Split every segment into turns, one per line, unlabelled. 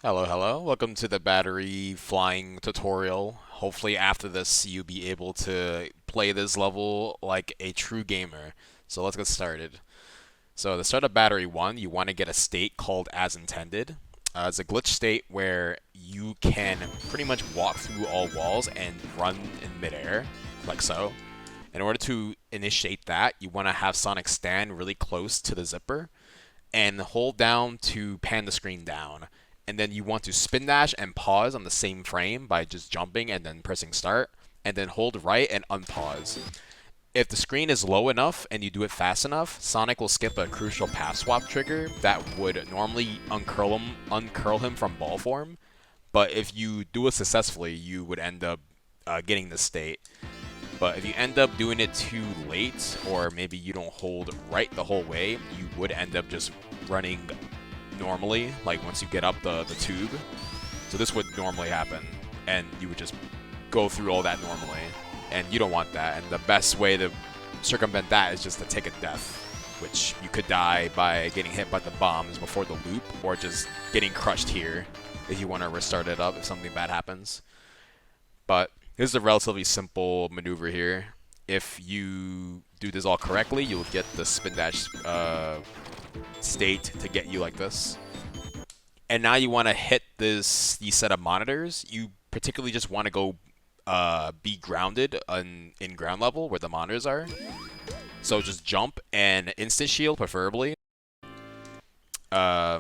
Hello, hello. Welcome to the battery flying tutorial. Hopefully after this you'll be able to play this level like a true gamer. So let's get started. So to start a battery 1, you want to get a state called as intended. It's a glitch state where you can pretty much walk through all walls and run in midair, like so. In order to initiate that, you want to have Sonic stand really close to the zipper and hold down to pan the screen down. And then you want to spin dash and pause on the same frame by just jumping and then pressing start, and then hold right and unpause. If the screen is low enough and you do it fast enough, Sonic will skip a crucial path swap trigger that would normally uncurl him from ball form. But if you do it successfully, you would end up getting this state. But if you end up doing it too late, or maybe you don't hold right the whole way, you would end up just running normally, like once you get up the tube. So this would normally happen, and you would just go through all that normally, and you don't want that. And the best way to circumvent that is just to take a death, which you could die by getting hit by the bombs before the loop, or just getting crushed here if you want to restart it up if something bad happens. But this is a relatively simple maneuver here. If you do this all correctly, you'll get the spin dash state to get you like this. And now you want to hit these set of monitors. You particularly just want to go be grounded in ground level where the monitors are. So just jump and instant shield preferably. To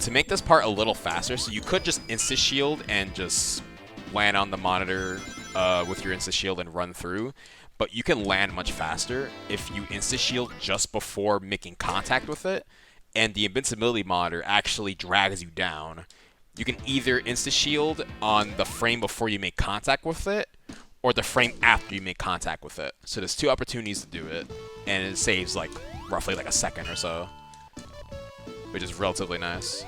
make this part a little faster, so you could just instant shield and just land on the monitor with your instant shield and run through, but you can land much faster if you instant shield just before making contact with it, and the invincibility monitor actually drags you down. You can either instant shield on the frame before you make contact with it, or the frame after you make contact with it. So there's two opportunities to do it, and it saves like roughly like a second or so, which is relatively nice.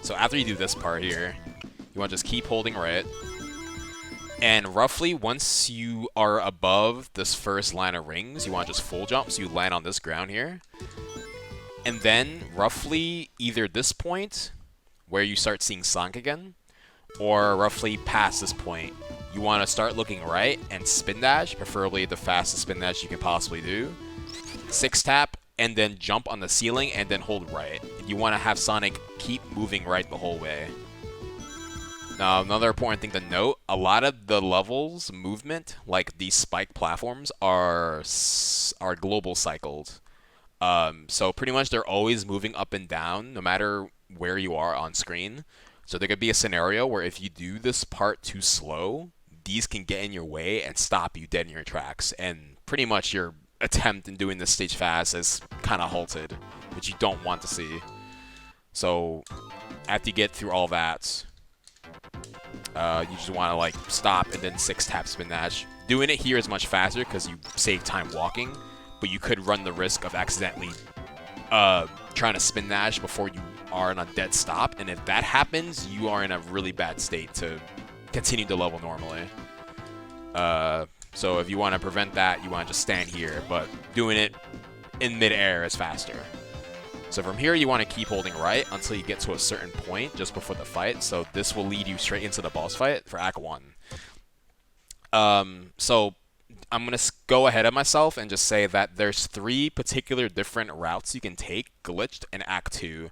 So after you do this part here, you want to just keep holding right. And roughly once you are above this first line of rings, you want to just full jump so you land on this ground here. And then roughly either this point where you start seeing Sonic again, or roughly past this point, you want to start looking right and spin dash, preferably the fastest spin dash you can possibly do. 6-tap, and then jump on the ceiling, and then hold right. You want to have Sonic keep moving right the whole way. Now, another important thing to note, a lot of the levels movement, like these spike platforms, are global cycled. So pretty much they're always moving up and down, no matter where you are on screen. So there could be a scenario where if you do this part too slow, these can get in your way and stop you dead in your tracks, and pretty much your attempt in doing this stage fast is kind of halted, which you don't want to see. So after you get through all that, you just want to like stop and then 6-tap spin dash. Doing it here is much faster because you save time walking, but you could run the risk of accidentally trying to spin dash before you are in a dead stop, and if that happens, you are in a really bad state to continue the level normally. So if you want to prevent that, you want to just stand here, but doing it in midair is faster. So from here, you want to keep holding right until you get to a certain point just before the fight. So this will lead you straight into the boss fight for Act 1. So I'm going to go ahead of myself and just say that there's 3 particular different routes you can take, glitched, in Act 2.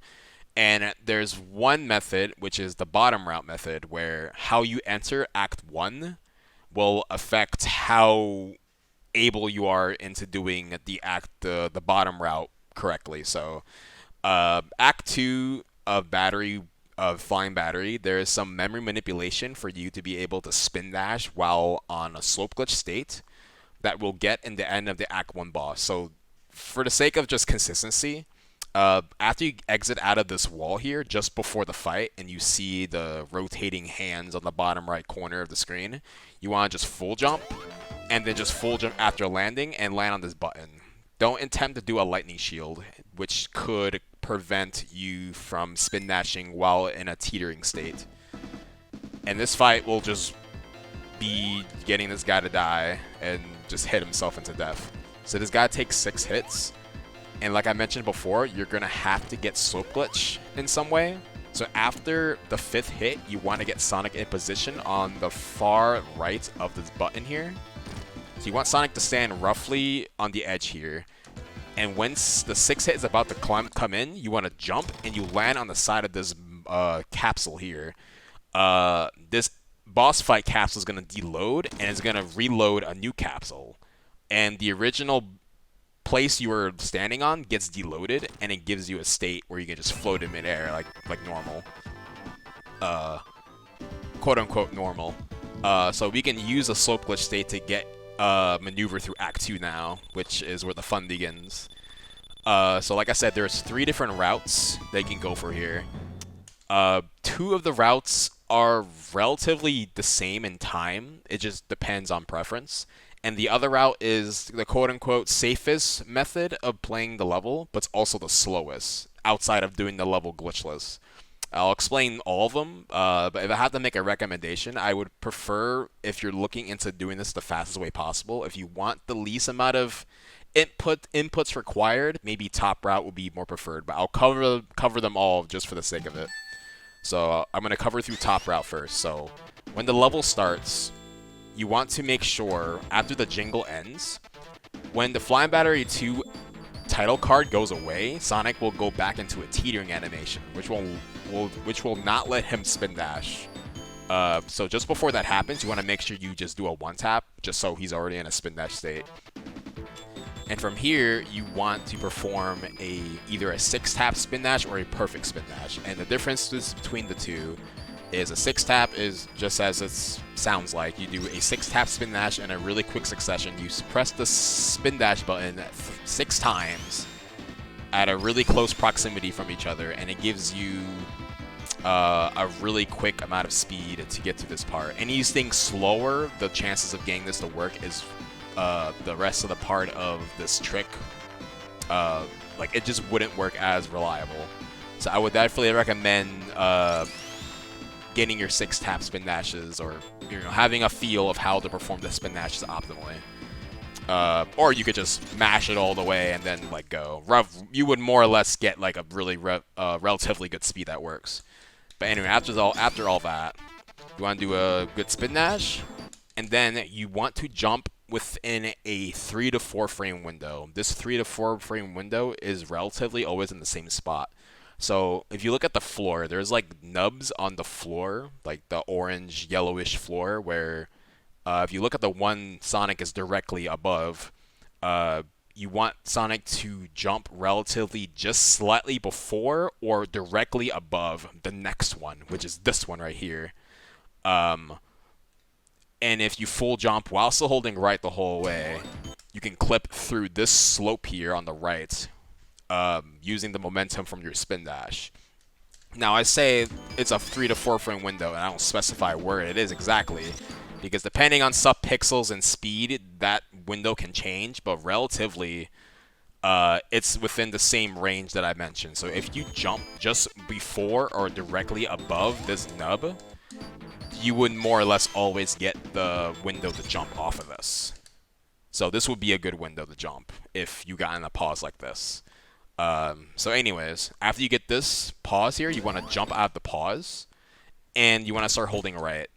And there's one method, which is the bottom route method, where how you enter Act 1 will affect how able you are into doing the bottom route correctly. So Act 2 of Flying Battery, there is some memory manipulation for you to be able to spin dash while on a slope glitch state that will get in the end of the Act 1 boss. So for the sake of just consistency, after you exit out of this wall here, just before the fight, and you see the rotating hands on the bottom right corner of the screen, you want to just full jump, and then just full jump after landing, and land on this button. Don't attempt to do a lightning shield, which could prevent you from spin dashing while in a teetering state. And this fight will just be getting this guy to die and just hit himself into death. So this guy takes 6 hits. And like I mentioned before, you're going to have to get Slope Glitch in some way. So after the 5th hit, you want to get Sonic in position on the far right of this button here. So you want Sonic to stand roughly on the edge here. And once the 6th hit is about to come in, you want to jump and you land on the side of this capsule here. This boss fight capsule is going to deload and it's going to reload a new capsule. And the original place you were standing on gets deloaded and it gives you a state where you can just float in midair like normal. Quote unquote normal. So we can use a slope glitch state to get maneuver through Act 2 now, which is where the fun begins. So like I said, there's 3 different routes that you can go for here. 2 of the routes are relatively the same in time. It just depends on preference. And the other route is the quote-unquote safest method of playing the level, but it's also the slowest, outside of doing the level glitchless. I'll explain all of them, but if I had to make a recommendation, I would prefer, if you're looking into doing this the fastest way possible, if you want the least amount of inputs required, maybe top route would be more preferred, but I'll cover them all just for the sake of it. So I'm going to cover through top route first. So when the level starts, you want to make sure, after the jingle ends, when the Flying Battery 2 title card goes away, Sonic will go back into a teetering animation, which will not let him spin dash. So just before that happens, you want to make sure you just do a 1-tap, just so he's already in a spin dash state. And from here, you want to perform either a 6-tap spin dash or a perfect spin dash. And the differences between the two is a 6-tap is just as it sounds like. You do a 6-tap spin dash in a really quick succession. You press the spin dash button 6 times at a really close proximity from each other, and it gives you a really quick amount of speed to get to this part. Anything slower, the chances of getting this to work is the rest of the part of this trick, like it just wouldn't work as reliable. So I would definitely recommend getting your 6-tap spin dashes, or having a feel of how to perform the spin dashes optimally. Or you could just mash it all the way and then like go. You would more or less get like a really relatively good speed that works. But anyway, after all that, you want to do a good spin dash, and then you want to jump within a 3 to 4 frame window. This 3 to 4 frame window is relatively always in the same spot. So if you look at the floor, there's like nubs on the floor, like the orange yellowish floor, where if you look at the one Sonic is directly above, you want Sonic to jump relatively just slightly before or directly above the next one, which is this one right here. And if you full jump while still holding right the whole way, you can clip through this slope here on the right, using the momentum from your spin dash. Now I say it's a 3 to 4 frame window, and I don't specify where it is exactly, because depending on subpixels and speed, that window can change, but relatively, it's within the same range that I mentioned. So if you jump just before or directly above this nub, you would more or less always get the window to jump off of this. So this would be a good window to jump if you got in a pause like this. So anyways, after you get this pause here, you want to jump out of the pause, and you want to start holding right.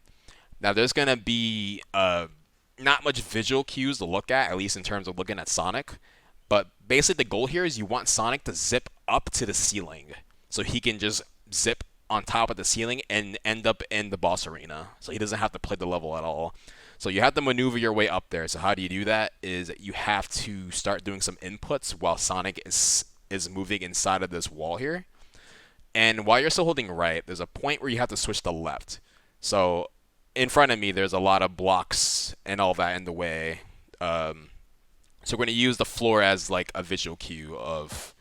Now there's going to be not much visual cues to look at least in terms of looking at Sonic, but basically the goal here is you want Sonic to zip up to the ceiling, so he can just zip on top of the ceiling and end up in the boss arena, so he doesn't have to play the level at all. So you have to maneuver your way up there. So how do you do that? Is you have to start doing some inputs while Sonic is moving inside of this wall here. And while you're still holding right, there's a point where you have to switch to left. So in front of me, there's a lot of blocks and all that in the way. So we're going to use the floor as like a visual cue of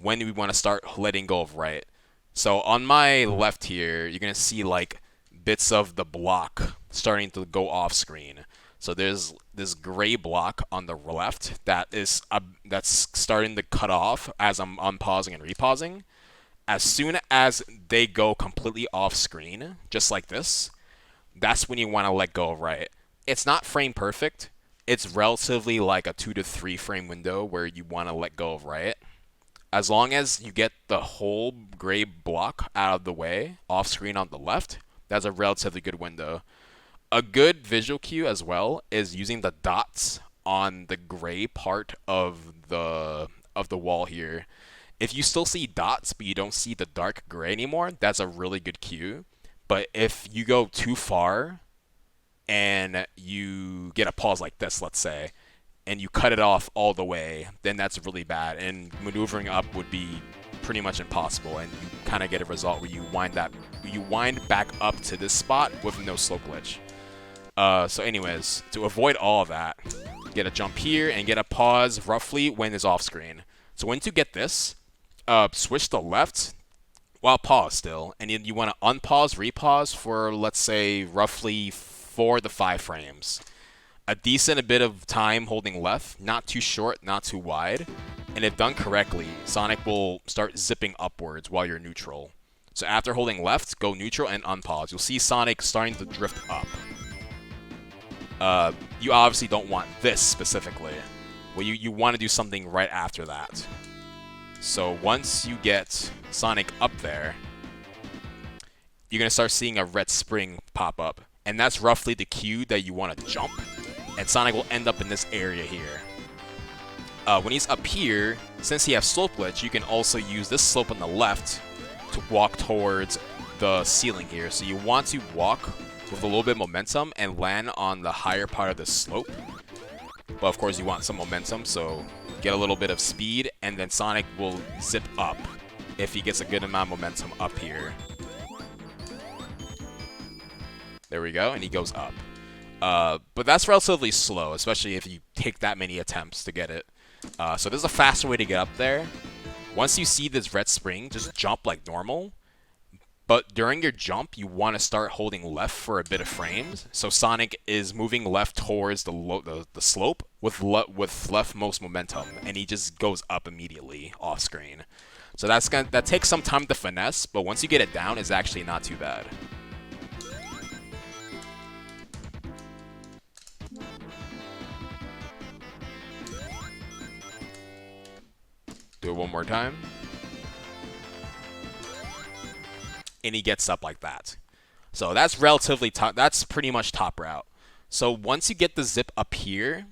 when we want to start letting go of right. So on my left here, you're going to see like bits of the block starting to go off screen. So there's this gray block on the left that's starting to cut off as I'm unpausing and repausing. As soon as they go completely off screen, just like this, that's when you want to let go of right. It's not frame perfect, it's relatively like a 2 to 3 frame window where you want to let go of right. As long as you get the whole gray block out of the way, off screen on the left, that's a relatively good window. A good visual cue as well is using the dots on the gray part of the wall here. If you still see dots but you don't see the dark gray anymore, that's a really good cue. But if you go too far and you get a pause like this, let's say, and you cut it off all the way, then that's really bad. And maneuvering up would be pretty much impossible, and you kind of get a result where you wind back up to this spot with no slope glitch. So anyways, to avoid all of that, get a jump here and get a pause roughly when it's off screen. So once you get this, switch to left while pause still, and you want to unpause, repause for, let's say, roughly 4 to 5 frames. A decent bit of time holding left, not too short, not too wide, and if done correctly, Sonic will start zipping upwards while you're neutral. So after holding left, go neutral and unpause. You'll see Sonic starting to drift up. You obviously don't want this specifically. Well, you want to do something right after that. So once you get Sonic up there, you're going to start seeing a red spring pop up. And that's roughly the cue that you want to jump. And Sonic will end up in this area here. When he's up here, since he has slope glitch, you can also use this slope on the left to walk towards the ceiling here. So you want to walk with a little bit of momentum and land on the higher part of the slope. But of course you want some momentum, so get a little bit of speed, and then Sonic will zip up if he gets a good amount of momentum up here. There we go, and he goes up. But that's relatively slow, especially if you take that many attempts to get it. So there's a faster way to get up there. Once you see this red spring, just jump like normal. But during your jump, you want to start holding left for a bit of frames. So Sonic is moving left towards the slope with leftmost momentum, and he just goes up immediately off screen. So that takes some time to finesse, but once you get it down, it's actually not too bad. Do it one more time. And he gets up like that. So that's relatively top. That's pretty much top route. So once you get the zip up here,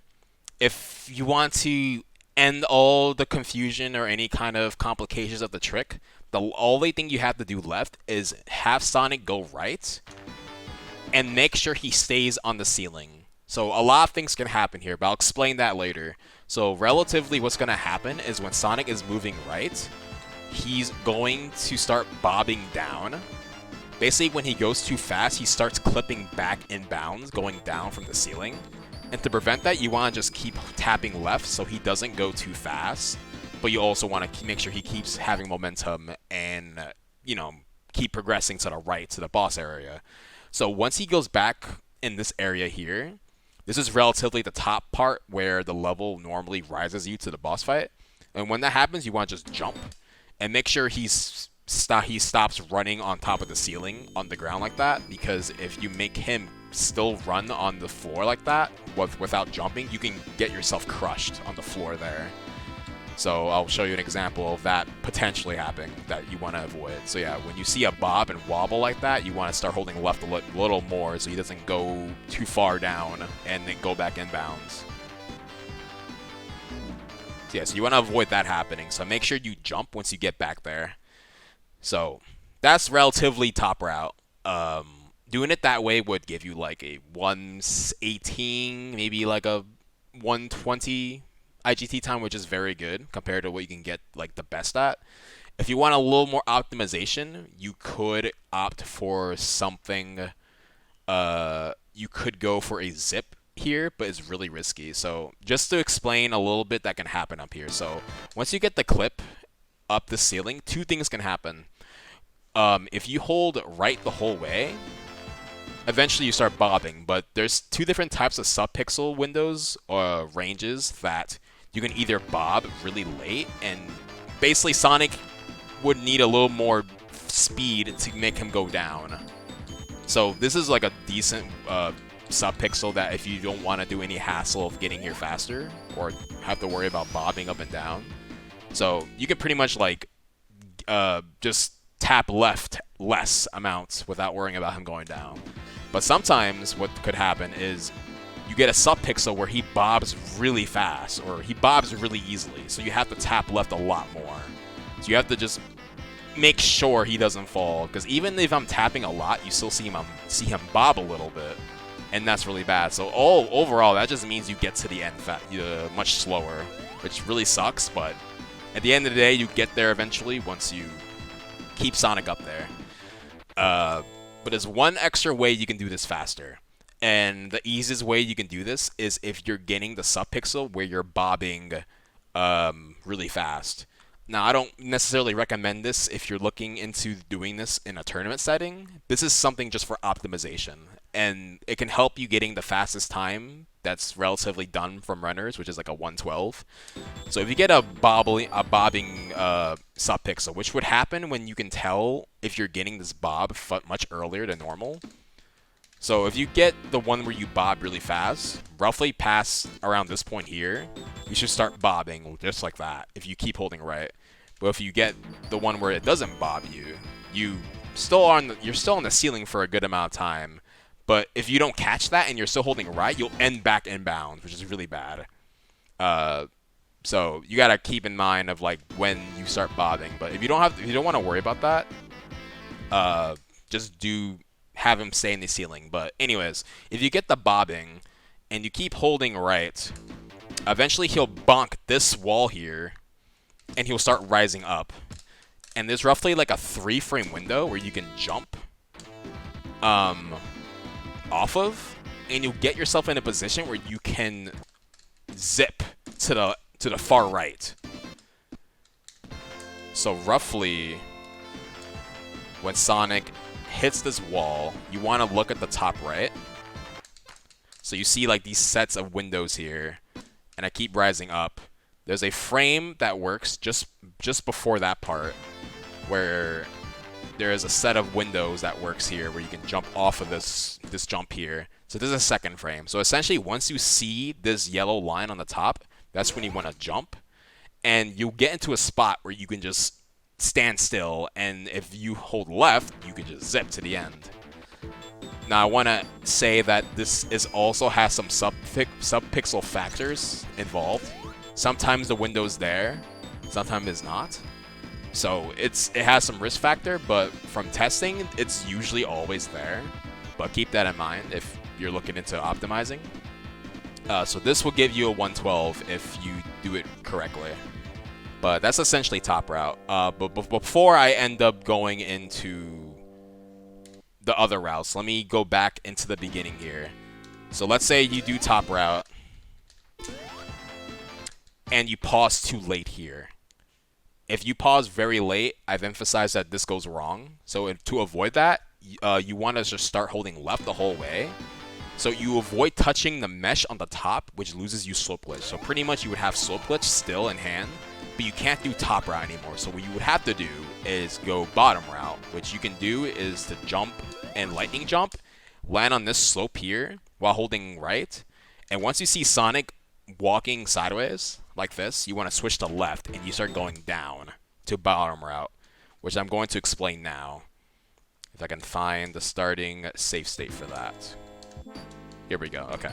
if you want to end all the confusion or any kind of complications of the trick, the only thing you have to do left is have Sonic go right and make sure he stays on the ceiling. So a lot of things can happen here, but I'll explain that later. So relatively what's going to happen is when Sonic is moving right, he's going to start bobbing down. Basically, when he goes too fast, he starts clipping back in bounds, going down from the ceiling. And to prevent that, you want to just keep tapping left so he doesn't go too fast. But you also want to make sure he keeps having momentum and, you know, keep progressing to the right, to the boss area. So once he goes back in this area here, this is relatively the top part where the level normally rises you to the boss fight. And when that happens, you want to just jump and make sure he stops running on top of the ceiling on the ground like that, because if you make him still run on the floor like that without jumping, you can get yourself crushed on the floor there. So I'll show you an example of that potentially happening that you want to avoid. So yeah, when you see a bob and wobble like that, you want to start holding left a little more so he doesn't go too far down and then go back inbounds. So yeah, so you want to avoid that happening. So make sure you jump once you get back there. So that's relatively top route. Doing it that way would give you like a 118, maybe like a 120 IGT time, which is very good compared to what you can get like the best at. If you want a little more optimization, you could opt for something. You could go for a zip here, but it's really risky. So just to explain a little bit that can happen up here. So once you get the clip up the ceiling, two things can happen. If you hold right the whole way, eventually you start bobbing, but there's two different types of subpixel windows or ranges that you can either bob really late, and basically Sonic would need a little more speed to make him go down. So this is like a decent sub-pixel that if you don't want to do any hassle of getting here faster or have to worry about bobbing up and down. So you can pretty much like just tap left less amounts without worrying about him going down. But sometimes what could happen is you get a sub-pixel where he bobs really fast or he bobs really easily. So you have to tap left a lot more. So you have to just make sure he doesn't fall, because even if I'm tapping a lot, you still see him bob a little bit, and that's really bad. So overall, that just means you get to the end much slower, which really sucks. But at the end of the day, you get there eventually once you keep Sonic up there. But there's one extra way you can do this faster, and the easiest way you can do this is if you're getting the sub-pixel where you're bobbing really fast. Now, I don't necessarily recommend this if you're looking into doing this in a tournament setting. This is something just for optimization, and it can help you getting the fastest time that's relatively done from runners, which is like a 112. So if you get a bobbing sub-pixel, which would happen when you can tell if you're getting this bob much earlier than normal. So if you get the one where you bob really fast, roughly past around this point here, you should start bobbing just like that if you keep holding right. But if you get the one where it doesn't bob you, you're still on the ceiling for a good amount of time. But if you don't catch that and you're still holding right, you'll end back inbound, which is really bad. So you gotta keep in mind of like when you start bobbing. But if you don't want to worry about that, just have him stay in the ceiling. But anyways, if you get the bobbing and you keep holding right, eventually he'll bonk this wall here and he'll start rising up. And there's roughly like a 3-frame window where you can jump off of, and you'll get yourself in a position where you can zip to the far right. So roughly when Sonic hits this wall, you want to look at the top right. So you see like these sets of windows here, and I keep rising up. There's a frame that works just before that part, where there is a set of windows that works here where you can jump off of this jump here. So this is a second frame. So essentially, once you see this yellow line on the top, that's when you want to jump, and you'll get into a spot where you can just stand still, and if you hold left, you can just zip to the end. Now I want to say that this also has some sub-pixel factors involved. Sometimes the window's there, sometimes it's not. So it has some risk factor, but from testing, it's usually always there. But keep that in mind if you're looking into optimizing. So this will give you a 112 if you do it correctly. But that's essentially top route. But before I end up going into the other routes, let me go back into the beginning here. So let's say you do top route, and you pause too late here. If you pause very late, I've emphasized that this goes wrong. So to avoid that, you want to just start holding left the whole way. So you avoid touching the mesh on the top, which loses you slope glitch. So pretty much you would have slope glitch still in hand, but you can't do top route anymore. So what you would have to do is go bottom route, which you can do is to jump and lightning jump, land on this slope here while holding right. And once you see Sonic walking sideways like this, you want to switch to left and you start going down to bottom route, which I'm going to explain now. If I can find the starting safe state for that. Here we go. Okay.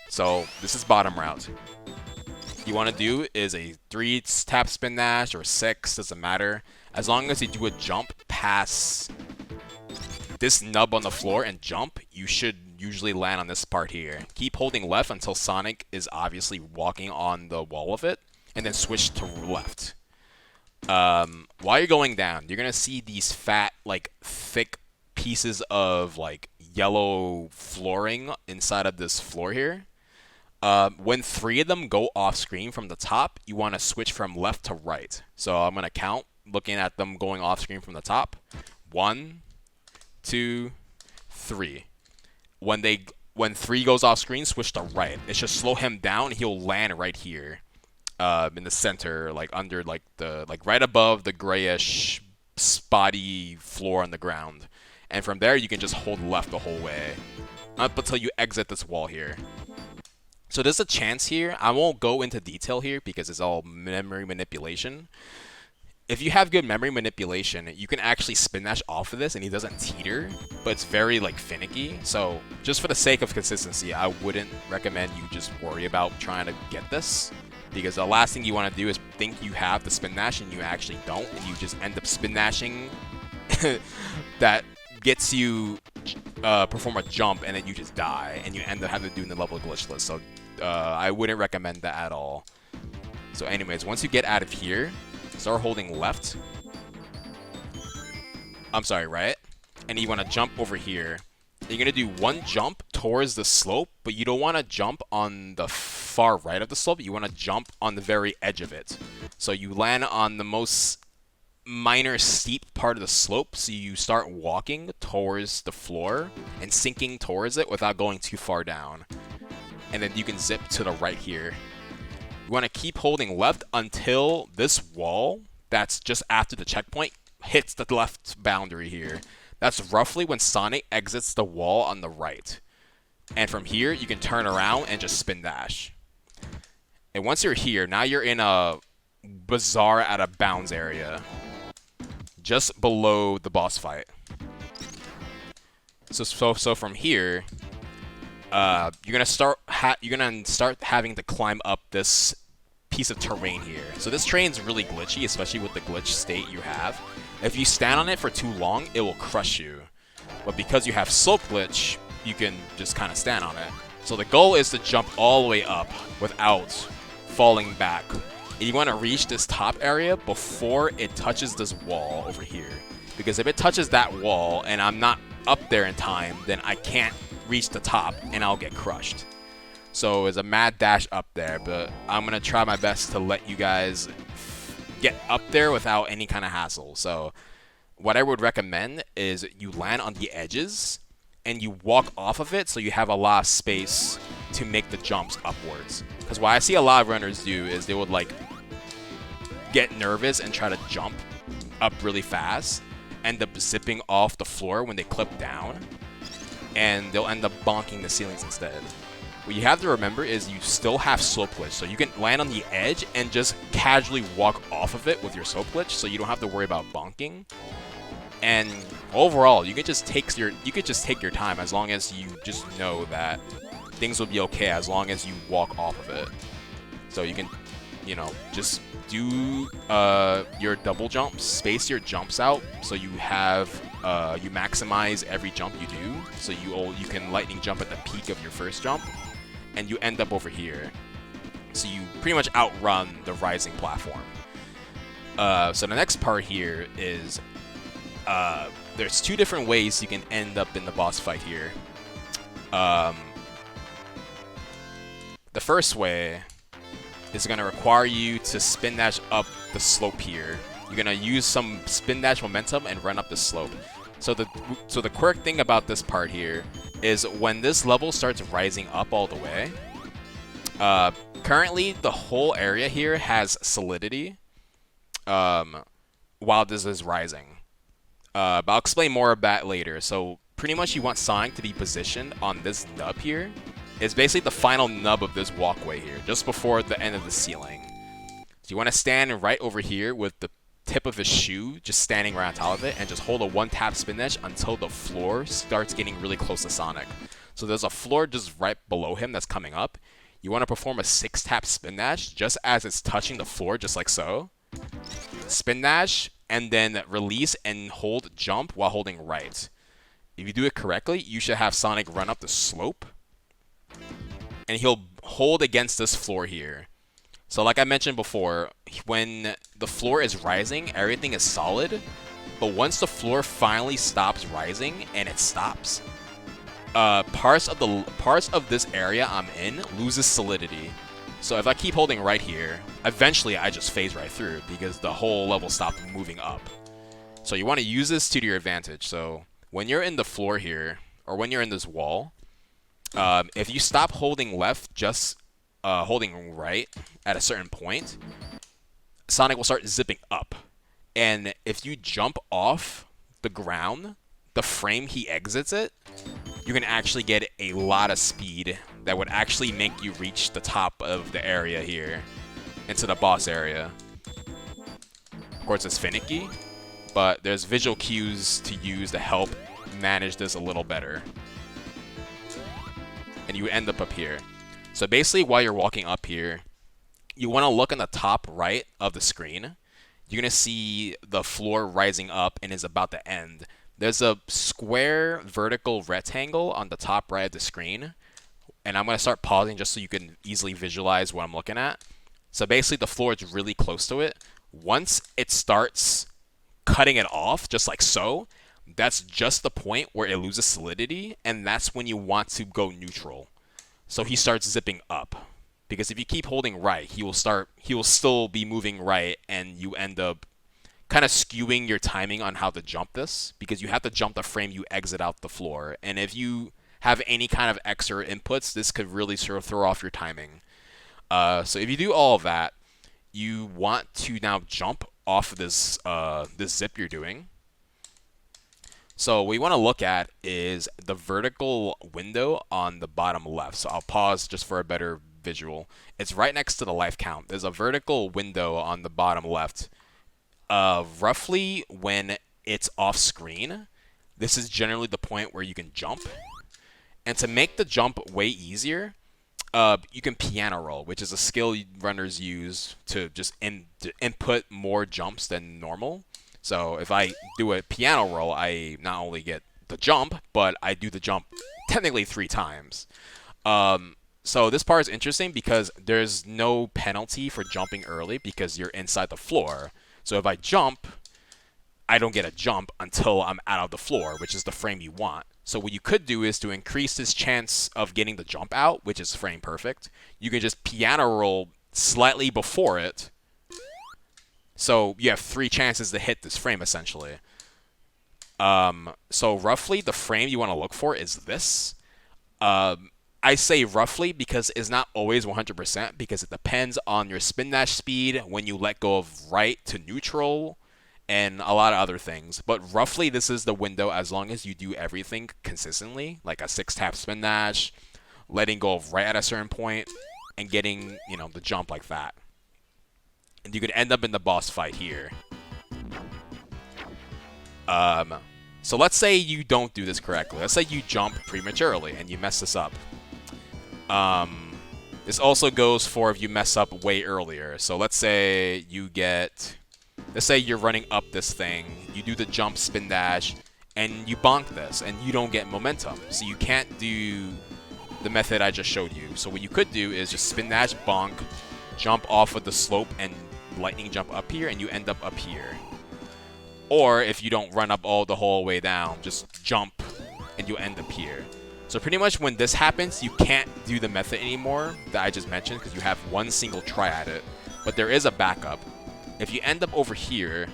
So this is bottom route. You want to do is a 3 tap spin dash or 6, doesn't matter. As long as you do a jump past this nub on the floor and jump, you should usually land on this part here. Keep holding left until Sonic is obviously walking on the wall of it, and then switch to left. While you're going down, you're gonna see these fat, like, thick pieces of like yellow flooring inside of this floor here. When 3 of them go off screen from the top, you want to switch from left to right. So I'm gonna count, looking at them going off screen from the top. 1, 2, 3. When 3 goes off screen, switch to right. It should slow him down. He'll land right here, in the center, like under right above the grayish spotty floor on the ground. And from there, you can just hold left the whole way. up until you exit this wall here. So there's a chance here. I won't go into detail here because it's all memory manipulation. If you have good memory manipulation, you can actually spin dash off of this and he doesn't teeter, but it's very like finicky. So just for the sake of consistency, I wouldn't recommend you just worry about trying to get this, because the last thing you want to do is think you have the spin dash and you actually don't, and you just end up spin dashing that gets you perform a jump and then you just die and you end up having to do the level glitchless. So I wouldn't recommend that at all. So anyways, once you get out of here, start holding left. I'm sorry, right? And you want to jump over here. You're going to do one jump towards the slope, but you don't want to jump on the far right of the slope. You want to jump on the very edge of it. So you land on the most minor steep part of the slope, so you start walking towards the floor and sinking towards it without going too far down. And then you can zip to the right here. You want to keep holding left until this wall that's just after the checkpoint hits the left boundary here. That's roughly when Sonic exits the wall on the right. And from here, you can turn around and just spin dash. And once you're here, now you're in a bizarre out of bounds area, just below the boss fight. So from here, you're gonna start having to climb up this piece of terrain here. So this terrain's really glitchy, especially with the glitch state you have. If you stand on it for too long, it will crush you. But because you have slope glitch, you can just kind of stand on it. So the goal is to jump all the way up without falling back. And you want to reach this top area before it touches this wall over here. Because if it touches that wall and I'm not up there in time, then I can't reach the top and I'll get crushed. So it's a mad dash up there, but I'm going to try my best to let you guys get up there without any kind of hassle. So what I would recommend is you land on the edges and you walk off of it so you have a lot of space to make the jumps upwards. Because what I see a lot of runners do is they would like get nervous and try to jump up really fast, end up zipping off the floor when they clip down, and they'll end up bonking the ceilings instead. What you have to remember is you still have slope glitch, so you can land on the edge and just casually walk off of it with your slope glitch, so you don't have to worry about bonking. And overall, you could just take your time as long as you just know that things will be okay as long as you walk off of it. So you can, you know, just do your double jumps, space your jumps out, so you have you maximize every jump you do. So you can lightning jump at the peak of your first jump, and you end up over here. So you pretty much outrun the rising platform. So the next part here is there's two different ways you can end up in the boss fight here. The first way is going to require you to spin dash up the slope here. You're going to use some spin dash momentum and run up the slope. So the quirk thing about this part here is when this level starts rising up all the way, currently the whole area here has solidity while this is rising. But I'll explain more of that later. So pretty much you want Sonic to be positioned on this nub here. It's basically the final nub of this walkway here, just before the end of the ceiling. So you want to stand right over here with the tip of his shoe just standing right on top of it, and just hold a one-tap spin dash until the floor starts getting really close to Sonic. So there's a floor just right below him that's coming up. You want to perform a 6-tap spin dash just as it's touching the floor, just like so. Spin dash, and then release and hold jump while holding right. If you do it correctly, you should have Sonic run up the slope, and he'll hold against this floor here. So like I mentioned before, when the floor is rising, everything is solid. But once the floor finally stops rising, and it stops, parts of this area I'm in loses solidity. So if I keep holding right here, eventually I just phase right through because the whole level stopped moving up. So you want to use this to your advantage. So when you're in the floor here, or when you're in this wall, if you stop holding left, just holding right at a certain point, Sonic will start zipping up. And if you jump off the ground, the frame he exits it, you can actually get a lot of speed that would actually make you reach the top of the area here into the boss area. Of course, it's finicky, but there's visual cues to use to help manage this a little better. And you end up here. So basically, while you're walking up here, you want to look in the top right of the screen. You're going to see the floor rising up and is about to end. There's a square vertical rectangle on the top right of the screen. And I'm going to start pausing just so you can easily visualize what I'm looking at. So basically, the floor is really close to it. Once it starts cutting it off, just like so, that's just the point where it loses solidity, and that's when you want to go neutral. So he starts zipping up. Because if you keep holding right, he will still be moving right, and you end up kind of skewing your timing on how to jump this, because you have to jump the frame you exit out the floor. And if you have any kind of extra inputs, this could really sort of throw off your timing. So if you do all of that, you want to now jump off of this this zip you're doing. So what we want to look at is the vertical window on the bottom left. So I'll pause just for a better visual. It's right next to the life count. There's a vertical window on the bottom left. Roughly when it's off screen, this is generally the point where you can jump. And to make the jump way easier, you can piano roll, which is a skill runners use to just input more jumps than normal. So if I do a piano roll, I not only get the jump, but I do the jump technically 3 times. So this part is interesting because there's no penalty for jumping early because you're inside the floor. So if I jump, I don't get a jump until I'm out of the floor, which is the frame you want. So what you could do is to increase this chance of getting the jump out, which is frame perfect. You can just piano roll slightly before it. So you have 3 chances to hit this frame, essentially. So roughly, the frame you want to look for is this. I say roughly because it's not always 100%, because it depends on your spin dash speed, when you let go of right to neutral, and a lot of other things. But roughly, this is the window as long as you do everything consistently, like a 6-tap spin dash, letting go of right at a certain point, and getting, the jump like that. And you could end up in the boss fight here. So let's say you don't do this correctly. Let's say you jump prematurely and you mess this up. This also goes for if you mess up way earlier. So let's say let's say you're running up this thing, you do the jump spin dash, and you bonk this, and you don't get momentum. So you can't do the method I just showed you. So what you could do is just spin dash, bonk, jump off of the slope, and lightning jump up here, and you end up here. Or if you don't run up the whole way down, just jump, and you end up here. So pretty much when this happens, you can't do the method anymore that I just mentioned because you have one single try at it. But there is a backup. If you end up over here,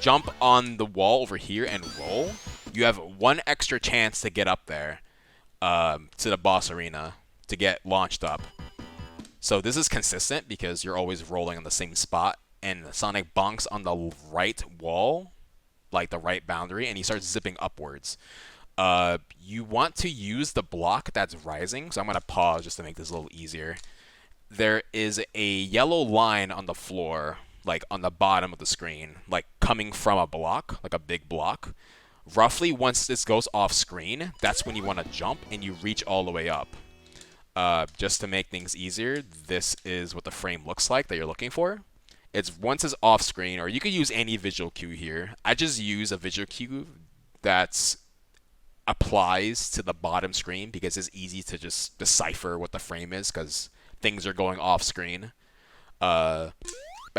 jump on the wall over here and roll, you have 1 extra chance to get up there to the boss arena to get launched up. So this is consistent because you're always rolling on the same spot, and Sonic bonks on the right wall, like the right boundary, and he starts zipping upwards. You want to use the block that's rising, so I'm going to pause just to make this a little easier. There is a yellow line on the floor, like on the bottom of the screen, like coming from a block, like a big block. Roughly, once this goes off screen, that's when you want to jump and you reach all the way up. Just to make things easier, this is what the frame looks like that you're looking for. Once it's off screen, or you could use any visual cue here. I just use a visual cue that applies to the bottom screen because it's easy to just decipher what the frame is because things are going off screen. But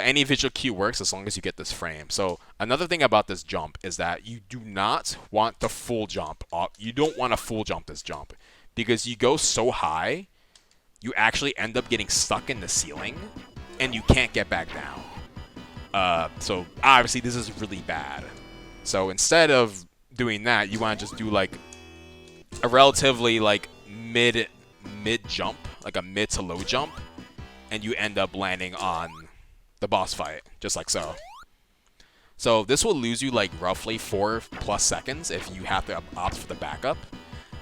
any visual cue works as long as you get this frame. So another thing about this jump is that you do not want the full jump. You don't want to full jump this jump because you go so high, you actually end up getting stuck in the ceiling and you can't get back down. So obviously this is really bad. So instead of doing that, you want to just do like a relatively like mid jump, like a mid to low jump, and you end up landing on the boss fight, just like so. So this will lose you like roughly 4+ seconds if you have to opt for the backup.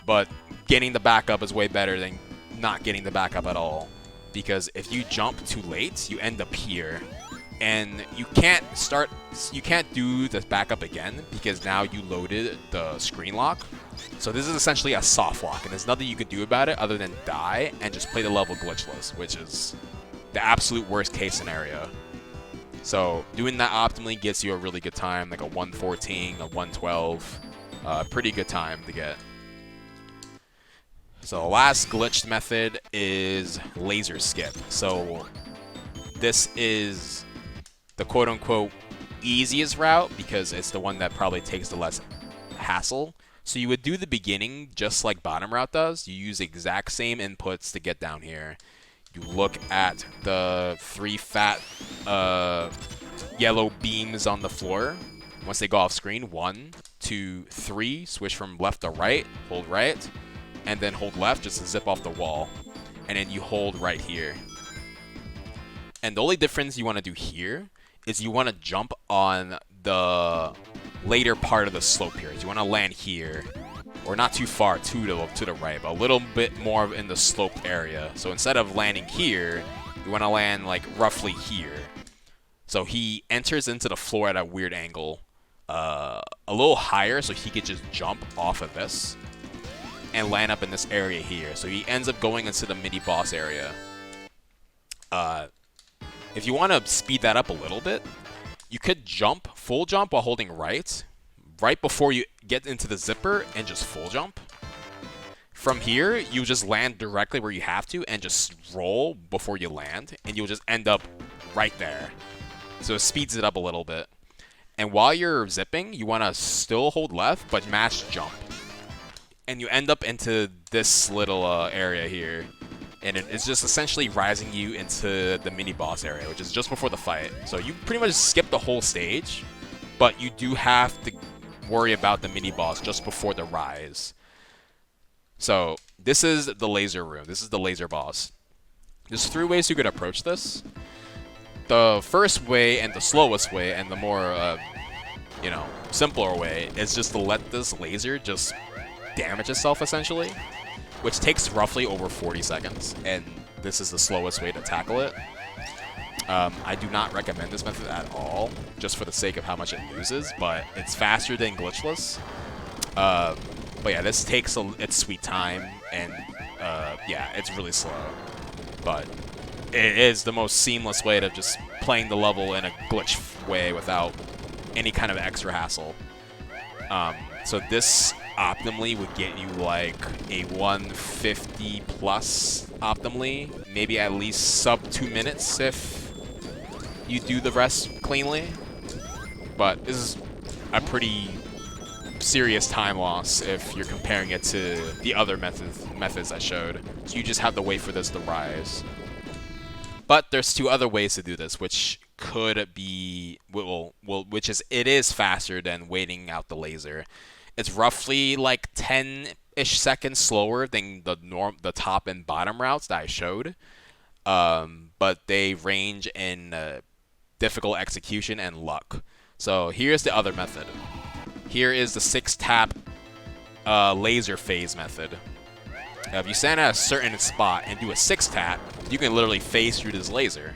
but getting the backup is way better than not getting the backup at all. Because if you jump too late, you end up here. And you can't do the backup again because now you loaded the screen lock. So this is essentially a soft lock, and there's nothing you can do about it other than die and just play the level glitchless, which is the absolute worst case scenario. So doing that optimally gets you a really good time, like a 114, a 112, pretty good time to get. So the last glitched method is laser skip. So this is the quote-unquote easiest route because it's the one that probably takes the less hassle. So you would do the beginning just like bottom route does. You use the exact same inputs to get down here. You look at the 3 fat yellow beams on the floor. Once they go off screen, 1, 2, 3, switch from left to right, hold right, and then hold left just to zip off the wall. And then you hold right here. And the only difference you want to do here is you want to jump on the later part of the slope here. So you want to land here, or not too far to the right, but a little bit more in the sloped area. So instead of landing here, you want to land like roughly here. So he enters into the floor at a weird angle, a little higher, so he could just jump off of this and land up in this area here. So he ends up going into the mini boss area. If you want to speed that up a little bit, you could jump, full jump while holding right before you get into the zipper and just full jump. From here, you just land directly where you have to and just roll before you land, and you'll just end up right there. So it speeds it up a little bit. And while you're zipping, you want to still hold left, but mash jump. And you end up into this little area here. And it's just essentially rising you into the mini-boss area, which is just before the fight. So you pretty much skip the whole stage, but you do have to worry about the mini-boss just before the rise. So this is the laser room. This is the laser boss. There's 3 ways you could approach this. The first way and the slowest way and the more, simpler way is just to let this laser just damage itself, essentially, which takes roughly over 40 seconds, and this is the slowest way to tackle it. I do not recommend this method at all, just for the sake of how much it loses, but it's faster than glitchless. But yeah, this takes its sweet time, and yeah, it's really slow. But it is the most seamless way to just playing the level in a glitch way without any kind of extra hassle. So this optimally would get you like a 150 plus optimally, maybe at least sub 2 minutes if you do the rest cleanly. But this is a pretty serious time loss if you're comparing it to the other methods I showed. So you just have to wait for this to rise. But there's 2 other ways to do this, which could be, it is faster than waiting out the laser. It's roughly like 10-ish seconds slower than the top and bottom routes that I showed, but they range in difficult execution and luck. So here's the other method. Here is the 6-tap laser phase method. If you stand at a certain spot and do a 6-tap, you can literally phase through this laser.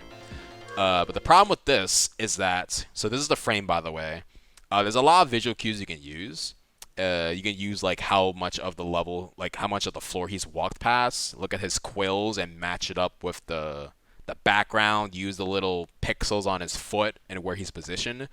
But the problem with this is that, so this is the frame, by the way. There's a lot of visual cues you can use. You can use like how much of the level, like how much of the floor he's walked past. Look at his quills and match it up with the background. Use the little pixels on his foot and where he's positioned.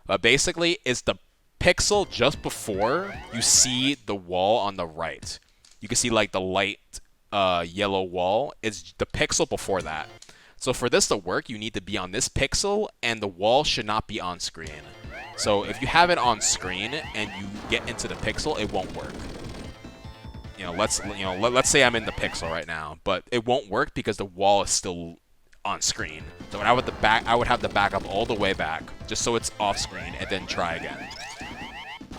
But basically, it's the pixel just before you see the wall on the right. You can see like the light yellow wall. It's the pixel before that. So for this to work, you need to be on this pixel, and the wall should not be on screen. So if you have it on screen and you get into the pixel, it won't work. Let's say I'm in the pixel right now, but it won't work because the wall is still on screen. So I would have to back up all the way back just so it's off screen and then try again.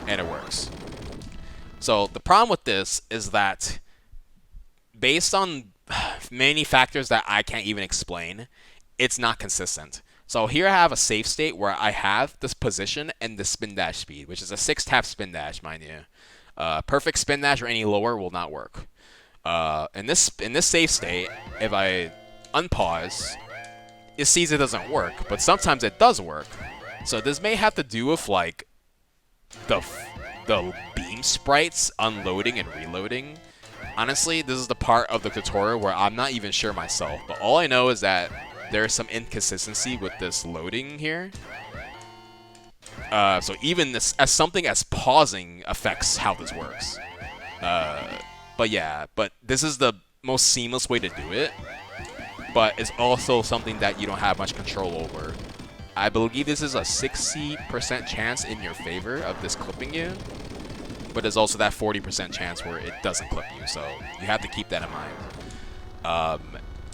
And it works. So the problem with this is that based on many factors that I can't even explain, it's not consistent. So here I have a safe state where I have this position and the spin dash speed, which is a 6-tap spin dash, mind you. Perfect spin dash or any lower will not work. In this save state, if I unpause, it sees it doesn't work, but sometimes it does work. So this may have to do with like the beam sprites unloading and reloading. Honestly, this is the part of the tutorial where I'm not even sure myself, but all I know is that there's some inconsistency with this loading here. So even this, as something as pausing affects how this works. But yeah, but this is the most seamless way to do it, but it's also something that you don't have much control over. I believe this is a 60% chance in your favor of this clipping you, but there's also that 40% chance where it doesn't clip you, so you have to keep that in mind.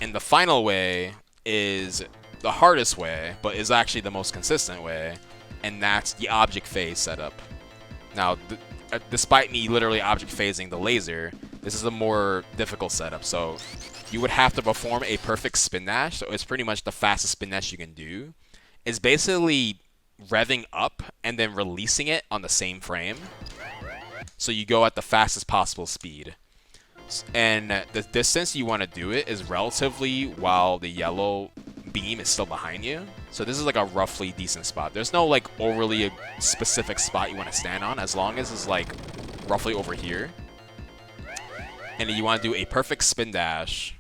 And the final way is the hardest way, but is actually the most consistent way, and that's the object phase setup. Now, despite me literally object phasing the laser, this is a more difficult setup, so you would have to perform a perfect spin dash, so it's pretty much the fastest spin dash you can do. It's basically revving up and then releasing it on the same frame. So you go at the fastest possible speed. And the distance you want to do it is relatively while the yellow beam is still behind you. So this is like a roughly decent spot. There's no like overly specific spot you want to stand on, as long as it's like roughly over here. And then you want to do a perfect spin dash.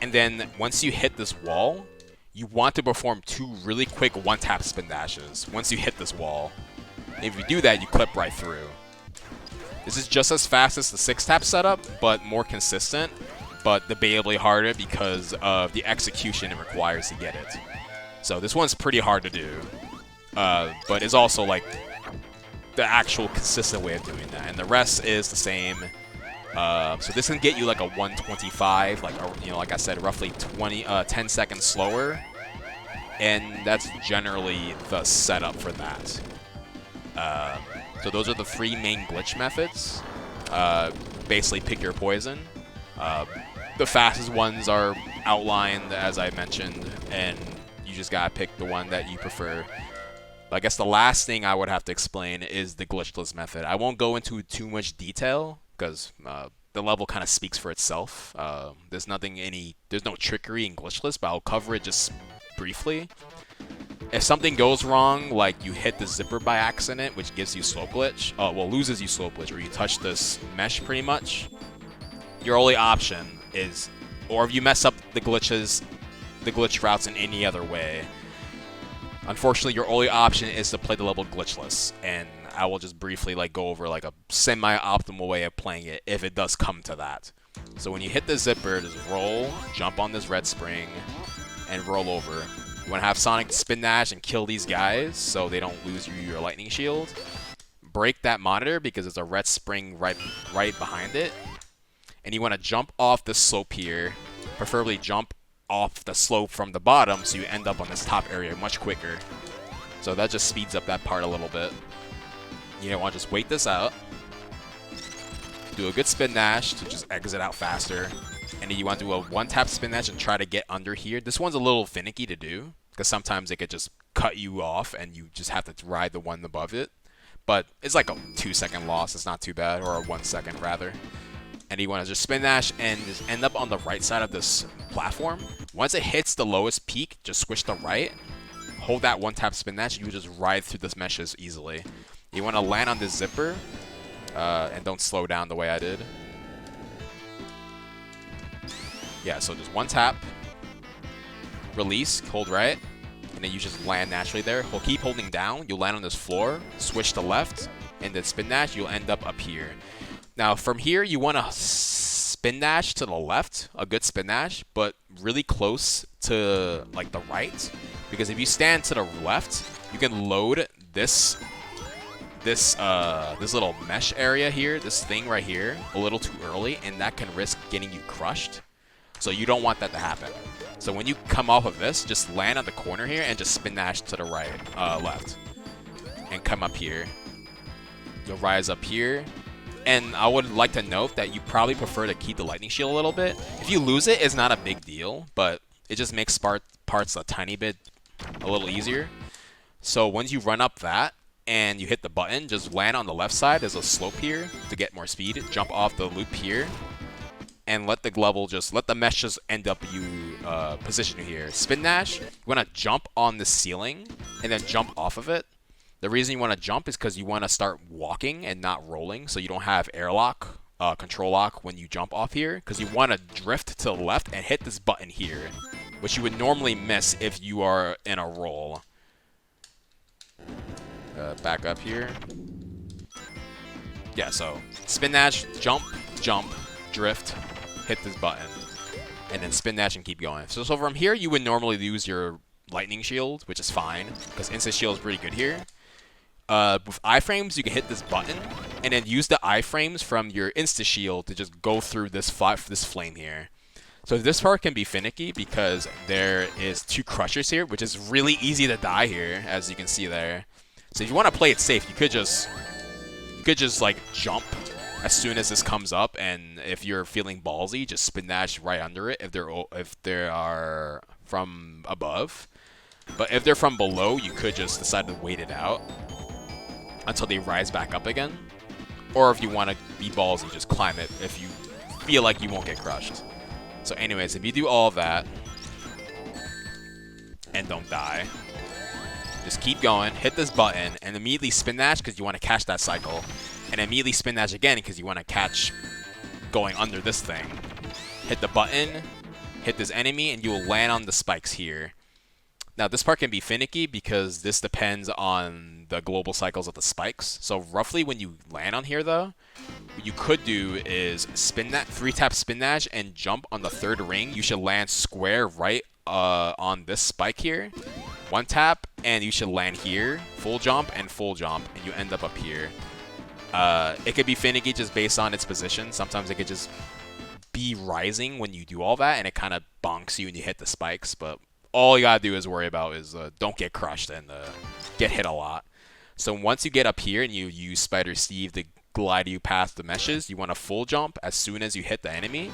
And then once you hit this wall, you want to perform 2 really quick one-tap spin dashes once you hit this wall. And if you do that, you clip right through. This is just as fast as the 6-tap setup, but more consistent, but debatably harder because of the execution it requires to get it. So this one's pretty hard to do, but it's also like the actual consistent way of doing that. And the rest is the same. So this can get you like a 125, like like I said, roughly 10 seconds slower, and that's generally the setup for that. So those are the 3 main glitch methods. Basically, pick your poison. The fastest ones are outlined, as I mentioned, and you just gotta pick the one that you prefer. But I guess the last thing I would have to explain is the glitchless method. I won't go into too much detail, because the level kind of speaks for itself. There's no trickery in glitchless, but I'll cover it just briefly. If something goes wrong, like you hit the zipper by accident, which gives you slope glitch, loses you slope glitch, or you touch this mesh pretty much, your only option is, or if you mess up the glitch routes in any other way, unfortunately your only option is to play the level glitchless, and I will just briefly go over a semi-optimal way of playing it if it does come to that. So when you hit the zipper, just roll, jump on this red spring, and roll over. You want to have Sonic spin dash and kill these guys so they don't lose your lightning shield. Break that monitor because there's a red spring right behind it. And you want to jump off the slope here, preferably jump off the slope from the bottom so you end up on this top area much quicker. So that just speeds up that part a little bit. You don't want to just wait this out. Do a good spin dash to just exit out faster. And then you want to do a one-tap spin dash and try to get under here. This one's a little finicky to do, because sometimes it could just cut you off and you just have to ride the one above it. But it's like a 2-second loss. It's not too bad, or a 1 second rather. And you want to just spin dash and just end up on the right side of this platform. Once it hits the lowest peak, just switch to right. Hold that one-tap spin dash, and you just ride through this meshes easily. You want to land on this zipper, and don't slow down the way I did. Yeah, so just one tap, release, hold right, and then you just land naturally there. We'll keep holding down, you'll land on this floor, switch to left, and then spin dash, you'll end up here. Now from here, you want to spin dash to the left, a good spin dash, but really close to the right, because if you stand to the left, you can load this little mesh area here, this thing right here, a little too early, and that can risk getting you crushed. So you don't want that to happen. So when you come off of this, just land on the corner here and just spin dash to the right, left, and come up here. You'll rise up here, and I would like to note that you probably prefer to keep the lightning shield a little bit. If you lose it, it's not a big deal, but it just makes parts a tiny bit a little easier. So once you run up that, and you hit the button, just land on the left side. There's a slope here to get more speed. Jump off the loop here, and let the mesh just end up position you here. Spin dash, you want to jump on the ceiling and then jump off of it. The reason you want to jump is because you want to start walking and not rolling, so you don't have airlock, control lock when you jump off here, because you want to drift to the left and hit this button here, which you would normally miss if you are in a roll. Back up here. Yeah, so spin dash, jump, jump, drift, hit this button, and then spin dash and keep going. So from here, you would normally use your lightning shield, which is fine, because instant shield is pretty good here. With iframes, you can hit this button, and then use the iframes from your insta shield to just go through this flame here. So this part can be finicky because there is 2 crushers here, which is really easy to die here, as you can see there. So if you want to play it safe, you could just like jump as soon as this comes up, and if you're feeling ballsy, just spin dash right under it if they are from above. But if they're from below, you could just decide to wait it out until they rise back up again. Or if you want to be ballsy, just climb it if you feel like you won't get crushed. So anyways, if you do all that and don't die, just keep going, hit this button, and immediately spin dash because you want to catch that cycle. And immediately spin dash again because you want to catch going under this thing. Hit the button, hit this enemy, and you will land on the spikes here. Now, this part can be finicky because this depends on the global cycles of the spikes. So roughly when you land on here, though, what you could do is spin that 3-tap spin dash and jump on the 3rd ring. You should land square right on this spike here. 1 tap, and you should land here. Full jump, and you end up here. It could be finicky just based on its position. Sometimes it could just be rising when you do all that, and it kind of bonks you and you hit the spikes, but all you gotta do is worry about is don't get crushed and get hit a lot. So once you get up here and you use Spider Steve to glide you past the meshes, you want to full jump as soon as you hit the enemy.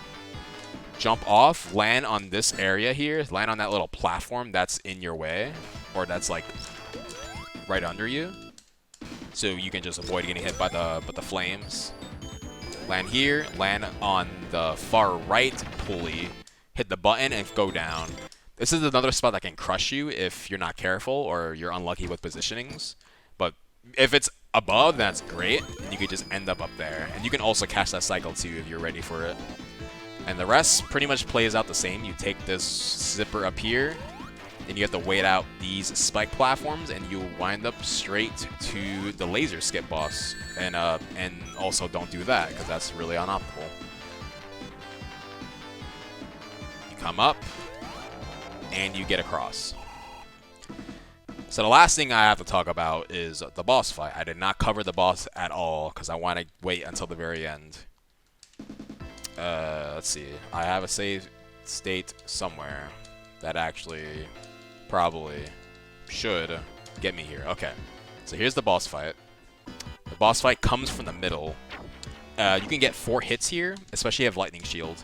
Jump off, land on this area here, land on that little platform that's in your way, or that's like right under you, so you can just avoid getting hit by the flames. Land here, land on the far right pulley, hit the button and go down. This is another spot that can crush you if you're not careful or you're unlucky with positionings. But if it's above, that's great. And you could just end up there. And you can also catch that cycle too if you're ready for it. And the rest pretty much plays out the same. You take this zipper up here, and you have to wait out these spike platforms, and you wind up straight to the laser skip boss. And also don't do that, because that's really unoptimal. You come up, and you get across. So the last thing I have to talk about is the boss fight. I did not cover the boss at all, because I want to wait until the very end. Let's see. I have a save state somewhere that actually probably should get me here. Okay. So here's the boss fight. The boss fight comes from the middle. You can get 4 hits here, especially if you have lightning shield.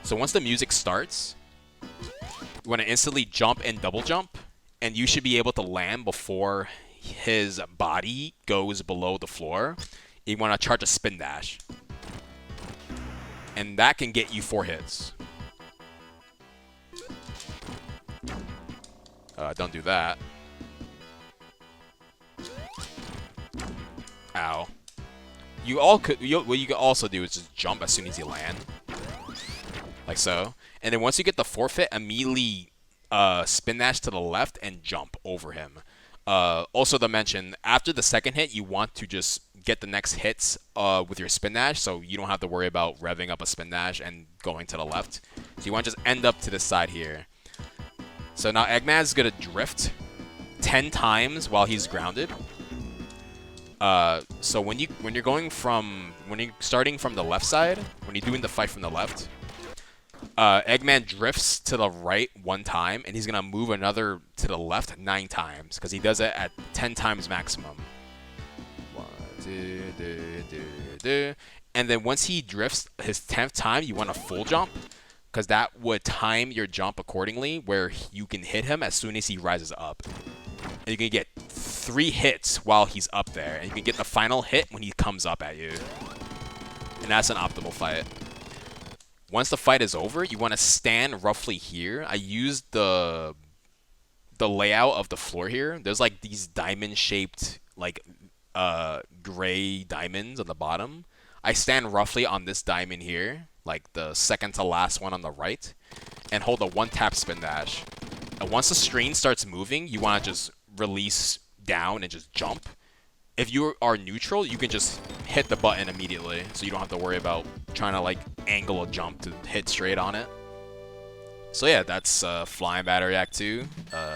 So once the music starts, you want to instantly jump and double jump, and you should be able to land before his body goes below the floor. You want to charge a spin dash. And that can get you 4 hits. Don't do that. Ow. What you can also do is just jump as soon as you land. Like so. And then once you get the forfeit, immediately spin dash to the left and jump over him. Also to mention, after the second hit, you want to just get the next hits with your spin dash, so you don't have to worry about revving up a spin dash and going to the left. So you want to just end up to this side here. So now Eggman is going to drift 10 times while he's grounded. So when you're starting from the left side, when you're doing the fight from the left, Eggman drifts to the right 1 time, and he's going to move another to the left 9 times, because he does it at 10 times maximum. 1, 2, and then once he drifts his 10th time, you want to full jump, because that would time your jump accordingly, where you can hit him as soon as he rises up. And you can get 3 hits while he's up there, and you can get the final hit when he comes up at you. And that's an optimal fight. Once the fight is over, you want to stand roughly here. I used the layout of the floor here. There's like these diamond-shaped like gray diamonds on the bottom. I stand roughly on this diamond here, like the second to last one on the right, and hold a 1-tap spin dash. And once the screen starts moving, you want to just release down and just jump. If you are neutral, you can just hit the button immediately, so you don't have to worry about trying to like angle a jump to hit straight on it. So yeah, that's Flying Battery Act 2,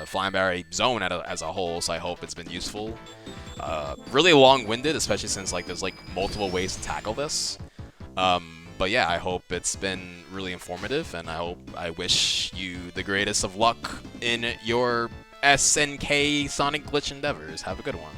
Flying Battery Zone as a whole, so I hope it's been useful. Really long-winded, especially since like there's like multiple ways to tackle this. But yeah, I hope it's been really informative, and I wish you the greatest of luck in your SNK Sonic Glitch endeavors. Have a good one.